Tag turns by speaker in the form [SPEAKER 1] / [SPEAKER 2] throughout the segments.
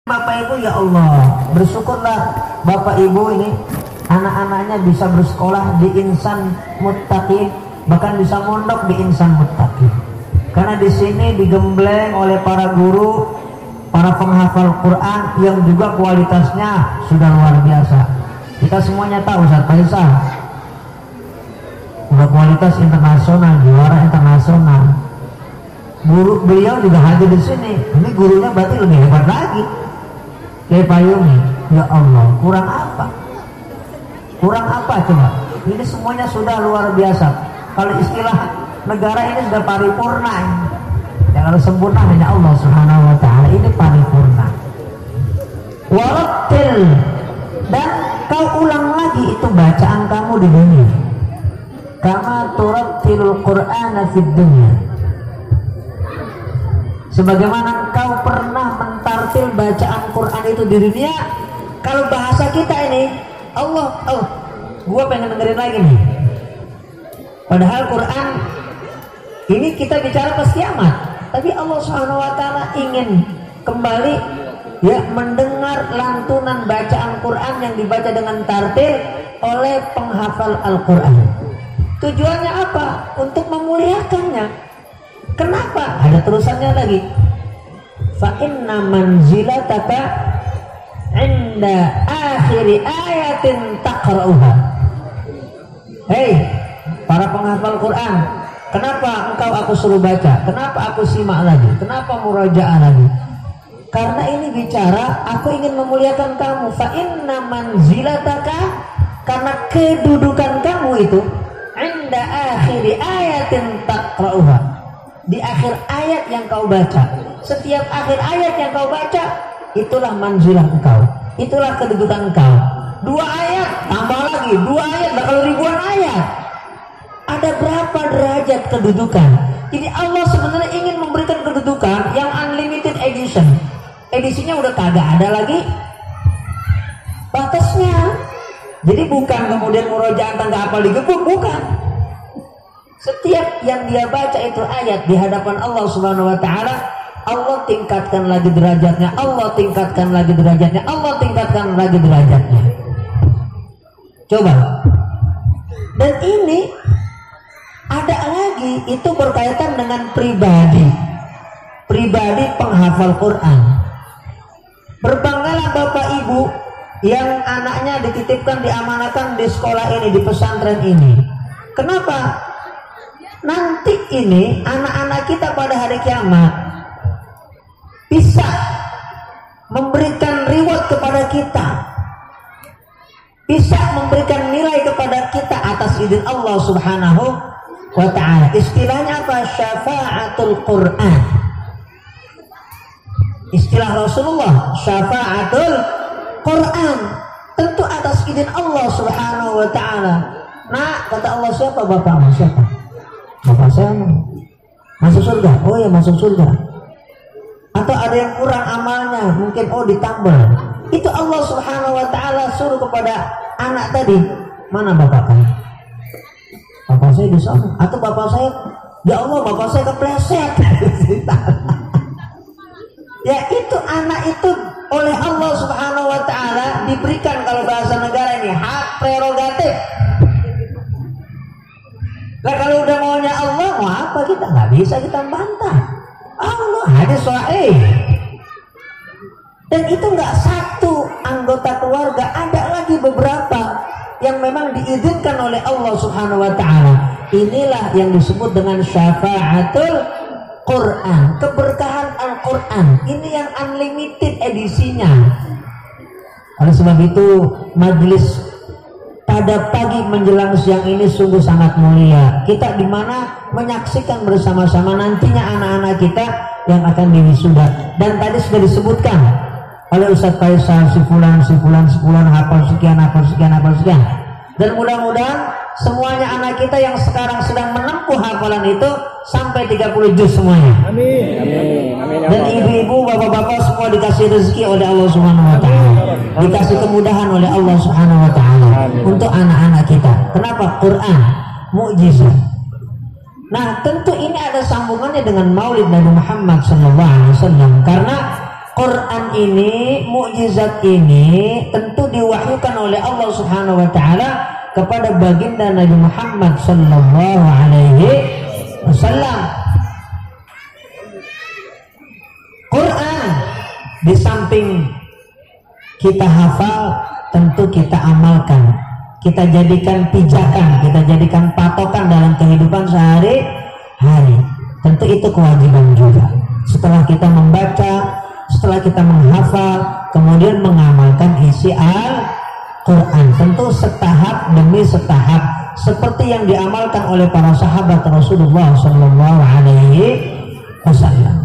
[SPEAKER 1] Bapak Ibu, ya Allah, bersyukurlah Bapak Ibu ini anak-anaknya bisa bersekolah di Insan Muttaqin, bahkan bisa mondok di Insan Muttaqin. Karena di sini digembleng oleh para guru, para penghafal Quran yang juga kualitasnya sudah luar biasa. Kita semuanya tahu Ustaz Faisal udah kualitas internasional, juara internasional. Guru beliau juga hadir di sini. Ini gurunya berarti lebih hebat lagi. Kiai Payungi, ya Allah, kurang apa? Kurang apa coba? Ini semuanya sudah luar biasa. Kalau istilah negara ini sudah paripurna. Ya, kalau sempurna hanya Allah Subhanahu wa taala. Ini paripurna. Warattil, dan kau ulang lagi itu bacaan kamu di dunia. Kama turattilul Qur'ana fid dunya. Sebagaimana kau pernah mentartil bacaan Quran itu di dunia. Kalau bahasa kita ini, gua pengen dengerin lagi nih. Padahal Quran ini kita bicara pas kiamat, tapi Allah Subhanahu wa taala ingin kembali ya mendengar lantunan bacaan Quran yang dibaca dengan tartil oleh penghafal Al-Quran. Tujuannya apa? Untuk memuliakannya. Kenapa? Ada terusannya lagi. Fa inna manzilataka 'inda akhir ayatin taqra'uha. Hei, para penghafal Quran, kenapa engkau aku suruh baca? Kenapa aku simak lagi? Kenapa murajaah lagi? Karena ini bicara aku ingin memuliakan kamu. Fa inna manzilataka, karena kedudukan kamu itu 'inda akhir ayatin taqra'uha, di akhir ayat yang kau baca. Setiap akhir ayat yang kau baca, itulah manzilah engkau, itulah kedudukan engkau. 2 ayat tambah lagi, 2 ayat bakal ribuan ayat. Ada berapa derajat kedudukan? Jadi Allah sebenarnya ingin memberikan kedudukan yang unlimited edition. Edisinya udah kagak ada lagi batasnya. Jadi bukan kemudian murojaah tangga apal digebuk, bukan. Setiap yang dia baca itu ayat di hadapan Allah Subhanahu wa taala, Allah tingkatkan lagi derajatnya, Allah tingkatkan lagi derajatnya, Allah tingkatkan lagi derajatnya. Coba. Dan ini ada lagi, itu berkaitan dengan pribadi penghafal Quran. Berbanggalah Bapak Ibu yang anaknya dititipkan, diamanahkan di sekolah ini, di pesantren ini. Kenapa? Nanti ini anak-anak kita pada hari kiamat bisa memberikan reward kepada kita, bisa memberikan nilai kepada kita atas izin Allah Subhanahu wa ta'ala. Istilahnya apa? Syafa'atul Quran. Istilah Rasulullah, syafa'atul Quran, tentu atas izin Allah Subhanahu wa ta'ala. Nah, kata Allah, siapa bapakmu? Siapa? Bapak saya masuk surga. Oh ya, masuk surga. Atau ada yang kurang amalnya, mungkin ditambah. Itu Allah Subhanahu wa ta'ala suruh kepada anak tadi, mana bapak kamu? Bapak saya di sana. Atau bapak saya, ya Allah, bapak saya kepleset. Ya, itu anak itu oleh Allah Subhanahu wa ta'ala diberikan, kalau bahasa negara ini, hak prerogatif. Nah, kalau udah maunya Allah, mau apa kita? Nggak bisa kita bantah. Allah hadis sahih. Dan itu nggak satu anggota keluarga, ada lagi beberapa yang memang diizinkan oleh Allah Subhanahu wa ta'ala. Inilah yang disebut dengan syafa'atul Quran, keberkahan Al-Quran. Ini yang unlimited edisinya. Oleh sebab itu, majelis pada pagi menjelang siang ini sungguh sangat mulia. Kita di mana menyaksikan bersama-sama nantinya anak-anak kita yang akan diwisuda. Dan tadi sudah disebutkan oleh Ustaz Faisal, si fulan hafal sekian. Dan mudah-mudahan semuanya anak kita yang sekarang sedang menempuh hafalan itu sampai 30 juz semuanya. Amin. Dan ibu-ibu, bapak-bapak semua dikasih rezeki oleh Allah Subhanahu wa ta'ala, dikasih kemudahan oleh Allah Subhanahu wa ta'ala untuk anak-anak kita. Kenapa? Quran mukjizat. Nah, tentu ini ada sambungannya dengan Maulid Nabi Muhammad SAW, karena Quran ini, mukjizat ini tentu diwahyukan oleh Allah Subhanahu wa taala kepada baginda Nabi Muhammad sallallahu alaihi wasallam. Quran di samping kita hafal, tentu kita amalkan, kita jadikan pijakan, kita jadikan patokan dalam kehidupan sehari-hari. Tentu itu kewajiban juga. Setelah kita membaca, setelah kita menghafal, kemudian mengamalkan isi Al-Quran, tentu setahap demi setahap, seperti yang diamalkan oleh para sahabat Rasulullah Sallallahu Alaihi Wasallam.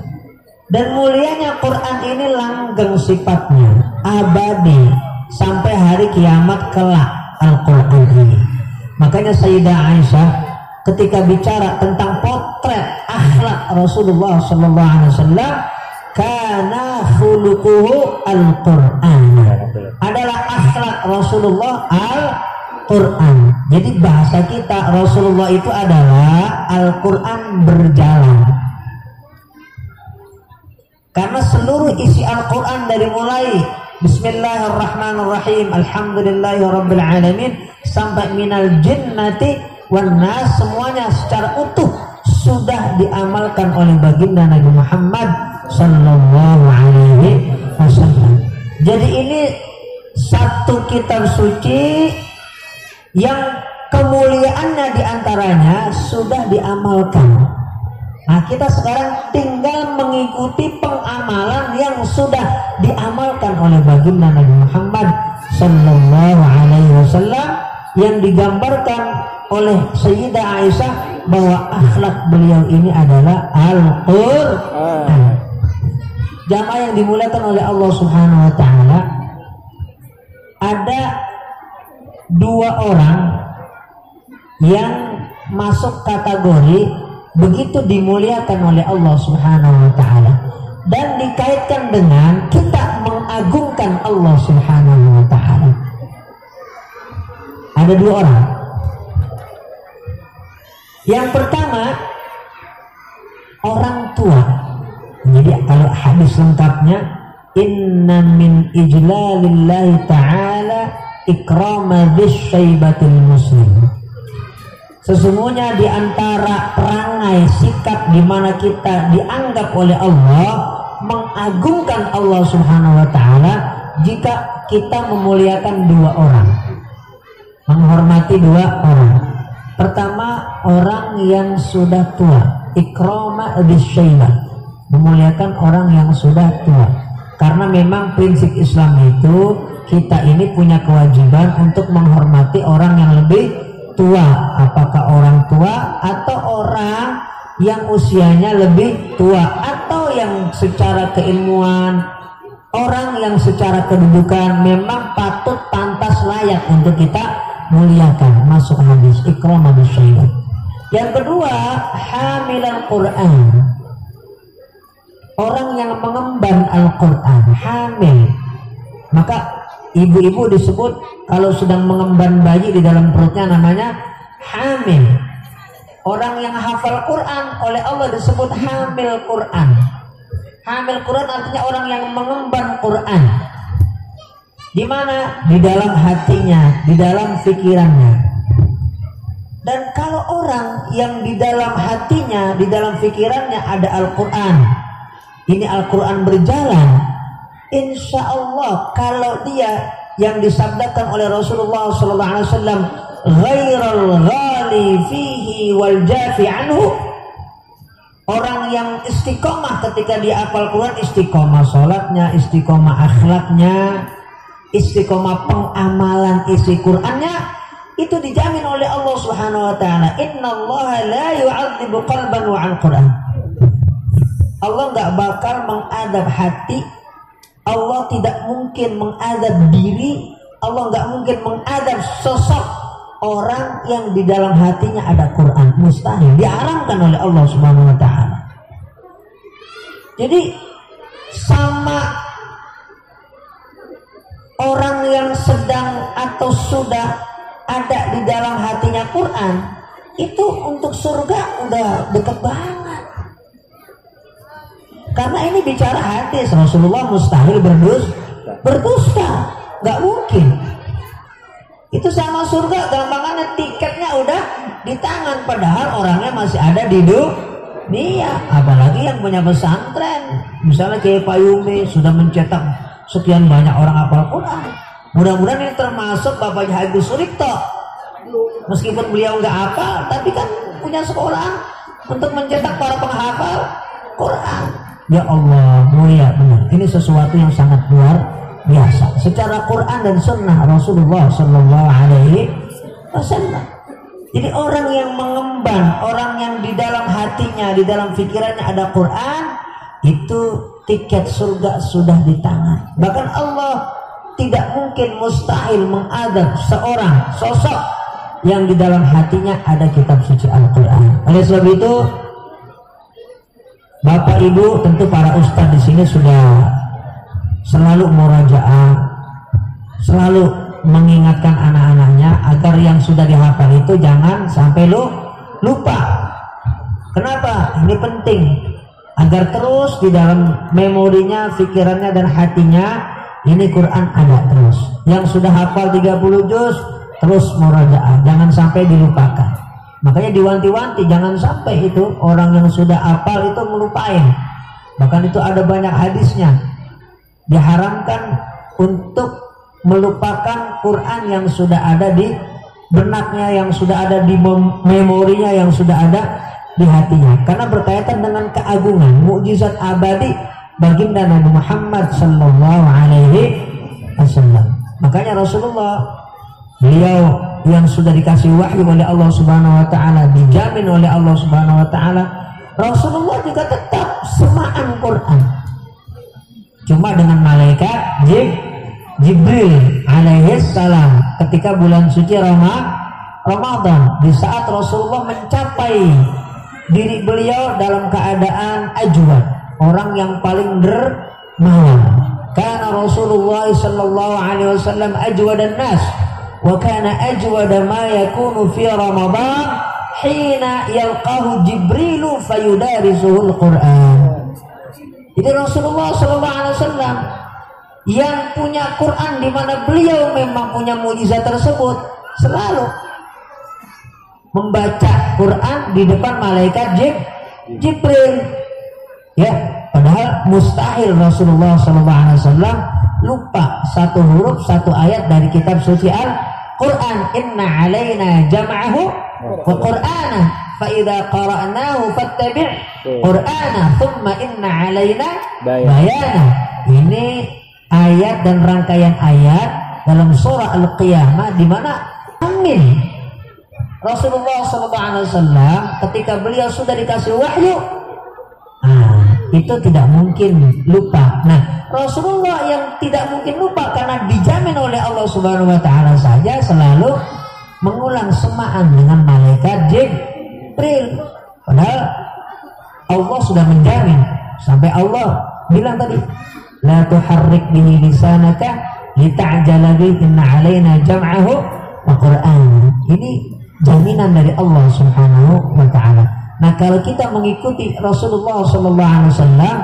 [SPEAKER 1] Dan mulianya Quran ini langgeng sifatnya, abadi sampai hari kiamat kelak Al-Quran ini. Makanya Sayyidah Aisyah ketika bicara tentang potret akhlak Rasulullah Sallallahu Alaihi Wasallam, kana khuluquhu Al-Quran, adalah akhlak Rasulullah Al-Quran. Jadi bahasa kita, Rasulullah itu adalah Al-Quran berjalan. Karena seluruh isi Al-Quran dari mulai Bismillahirrahmanirrahim, Alhamdulillahirabbil alamin sampai minal jinnati wan nas, semuanya secara utuh sudah diamalkan oleh baginda Nabi Muhammad sallallahu alaihi wasallam. Jadi ini satu kitab suci yang kemuliaannya diantaranya sudah diamalkan. Nah, kita sekarang tinggal mengikuti pengamalan yang sudah diamalkan oleh baginda Nabi Muhammad sallallahu alaihi wasallam, yang digambarkan oleh Sayyidah Aisyah bahwa akhlak beliau ini adalah Al-Quran. Jamaah yang dimuliakan oleh Allah Subhanahu wa taala, ada dua orang yang masuk kategori begitu dimuliakan oleh Allah Subhanahu wa taala dan dikaitkan dengan kita mengagungkan Allah Subhanahu wa taala. Ada dua orang. Yang pertama, orang tua. Jadi kalau hadis lengkapnya, inna min ijlalillahi ta'ala ikrama dzsyaibatil muslim. Sesungguhnya di antara perangai sikap di mana kita dianggap oleh Allah mengagungkan Allah Subhanahu wa taala jika kita memuliakan dua orang, menghormati dua orang. Pertama, orang yang sudah tua, ikrama dzsyaiba, memuliakan orang yang sudah tua. Karena memang prinsip Islam itu kita ini punya kewajiban untuk menghormati orang yang lebih tua, apakah orang tua atau orang yang usianya lebih tua, atau yang secara keilmuan, orang yang secara kedudukan memang patut pantas layak untuk kita muliakan. Masuk hadis ikram bisyai'ah. Yang kedua, hamilan Quran, orang yang mengemban Al-Quran, hamil. Maka ibu-ibu disebut kalau sedang mengemban bayi di dalam perutnya namanya hamil. Orang yang hafal Quran oleh Allah disebut hamil Quran. Hamil Quran artinya orang yang mengemban Quran. Di mana? Di dalam hatinya, di dalam pikirannya. Dan kalau orang yang di dalam hatinya, di dalam pikirannya ada Al-Quran, ini Al-Quran berjalan, insya Allah kalau dia yang disabdakan oleh Rasulullah SAW, ghairal ghali fihi wal jafi anhu, orang yang istiqomah ketika dia hafal Quran, istiqomah sholatnya, istiqomah akhlaknya, istiqomah pengamalan isi Qurannya, itu dijamin oleh Allah Subhanahu wa taala. Innallaha la yu'adzibu qalban wa al-Quran. Allah enggak bakal mengadab hati, Allah tidak mungkin mengadab diri, Allah enggak mungkin mengadab sosok orang yang di dalam hatinya ada Quran. Mustahil, diharamkan oleh Allah Subhanahu wa taala. Jadi sama orang yang sedang atau sudah ada di dalam hatinya Quran, itu untuk surga udah dekat banget. Karena ini bicara hadis, Rasulullah mustahil berdusta, nggak mungkin. Itu sama surga gampangannya, tiketnya udah di tangan, padahal orangnya masih ada di dunia. Apalagi yang punya pesantren, misalnya kayak Pak Yumi sudah mencetak sekian banyak orang hafal Quran. Mudah-mudahan ini termasuk Bapak Haji Suripto. Meskipun beliau nggak hafal, tapi kan punya sekolah untuk mencetak para penghafal Quran. Ya Allah, mulia benar. Ini sesuatu yang sangat luar biasa. Secara Quran dan Sunnah Rasulullah Sallallahu Alaihi Wasallam. Jadi orang yang mengemban, orang yang di dalam hatinya, di dalam pikirannya ada Quran, itu tiket surga sudah di tangan. Bahkan Allah tidak mungkin, mustahil mengadab seorang sosok yang di dalam hatinya ada kitab suci Al-Quran. Oleh sebab itu, Bapak Ibu, tentu para ustadz di sini sudah selalu murajaah, selalu mengingatkan anak-anaknya agar yang sudah dihafal itu jangan sampai lupa. Kenapa? Ini penting agar terus di dalam memorinya, pikirannya dan hatinya ini Quran ada terus. Yang sudah hafal 30 juz terus murajaah, jangan sampai dilupakan. Makanya diwanti-wanti jangan sampai itu orang yang sudah hafal itu melupain. Bahkan itu ada banyak hadisnya, diharamkan untuk melupakan Quran yang sudah ada di benaknya, yang sudah ada di memorinya, yang sudah ada di hatinya, karena berkaitan dengan keagungan mukjizat abadi baginda Nabi Muhammad Sallallahu Alaihi Wasallam. Makanya Rasulullah, beliau yang sudah dikasih wahyu oleh Allah Subhanahu Wa Taala, dijamin oleh Allah Subhanahu Wa Taala, Rasulullah juga tetap semaan Quran, cuma dengan malaikat Jibril alaihi salam ketika bulan suci Ramadan, di saat Rasulullah mencapai diri beliau dalam keadaan ajwad, orang yang paling dermawan. Karena Rasulullah sallallahu alaihi wasallam ajwadan nas, wa kana ajwada ma yakunu fi Ramadan hina yalqahu Jibrilu fayudarisuhul Quran. Jadi Rasulullah sallallahu alaihi wasallam yang punya Quran, di mana beliau memang punya mukjizat tersebut, selalu membaca Quran di depan malaikat Jibril. Ya, padahal mustahil Rasulullah SAW lupa satu huruf, satu ayat dari kitab suci Al-Quran. Inna alaina jam'ahu wa qur'ana fa idza qara'nahu fattabi' qur'ana thumma inna alaina bayana. Ini ayat dan rangkaian ayat dalam surah Al-Qiyamah, di mana amin Rasulullah SAW ketika beliau sudah dikasih wahyu, itu tidak mungkin lupa. Nah, Rasulullah yang tidak mungkin lupa karena dijamin oleh Allah Subhanahu Wa Taala saja selalu mengulang semaan dengan malaikat Jibril. Padahal Allah sudah menjamin, sampai Allah bilang tadi, la tuharrik bihi lisanaka lita'jala bihi inna alaina jam'ahu wa qur'an. Ini jaminan dari Allah Subhanahu wa taala. Nah, kalau kita mengikuti Rasulullah sallallahu alaihi wasallam,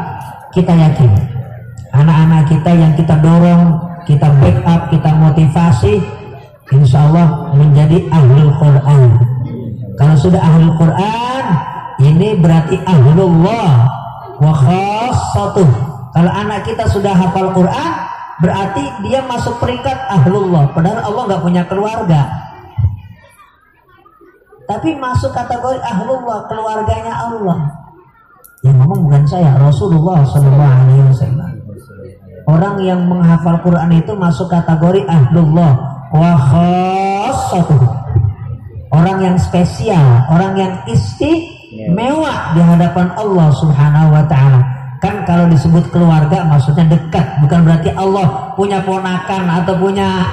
[SPEAKER 1] kita yakin anak-anak kita yang kita dorong, kita backup, kita motivasi, insya Allah menjadi ahlul Quran. Kalau sudah ahlul Quran, ini berarti ahlullah wa khassatuh. Kalau anak kita sudah hafal Quran, berarti dia masuk peringkat ahlullah. Padahal Allah nggak punya keluarga, tapi masuk kategori ahlullah, keluarganya Allah. Yang ngomong bukan saya, Rasulullah SAW. Orang yang menghafal Quran itu masuk kategori ahlullah wa khassatuh. Orang yang spesial, orang yang istimewa di hadapan Allah Subhanahu wa taala. Kan kalau disebut keluarga maksudnya dekat, bukan berarti Allah punya ponakan atau punya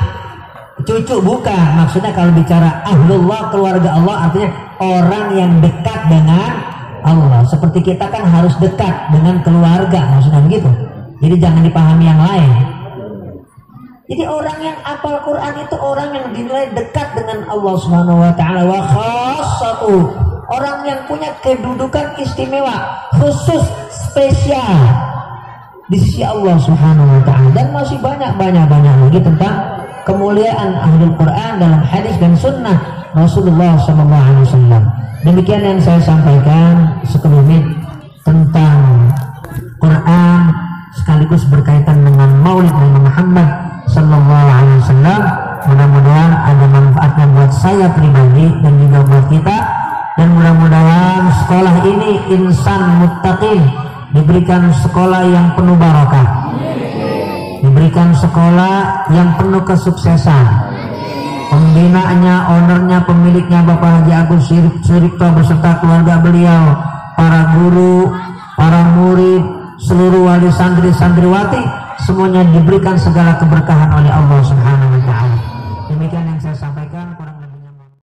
[SPEAKER 1] cucu, bukan. Maksudnya kalau bicara ahlullah, keluarga Allah, artinya orang yang dekat dengan Allah. Seperti kita kan harus dekat dengan keluarga, maksudnya begitu. Jadi jangan dipahami yang lain. Jadi orang yang hafal Quran itu orang yang dinilai dekat dengan Allah Subhanahu wa taala, wa khassatuh. Orang yang punya kedudukan istimewa, khusus, spesial di sisi Allah Subhanahu wa taala, dan masih banyak lagi tentang kemuliaan ahlul Quran dalam hadis dan sunnah Rasulullah SAW. Demikian yang saya sampaikan sekelumit tentang Quran sekaligus berkaitan dengan Maulid Nabi Muhammad SAW. Mudah-mudahan ada manfaatnya buat saya pribadi dan juga buat kita, dan mudah-mudahan sekolah ini insan muttaqin, diberikan sekolah yang penuh barakah, diberikan sekolah yang penuh kesuksesan. Pembinaannya, ownernya, pemiliknya Bapak Haji Agus Suripto beserta keluarga beliau, para guru, para murid, seluruh wali santri santriwati, semuanya diberikan segala keberkahan oleh Allah Subhanahu wa taala. Demikian yang saya sampaikan.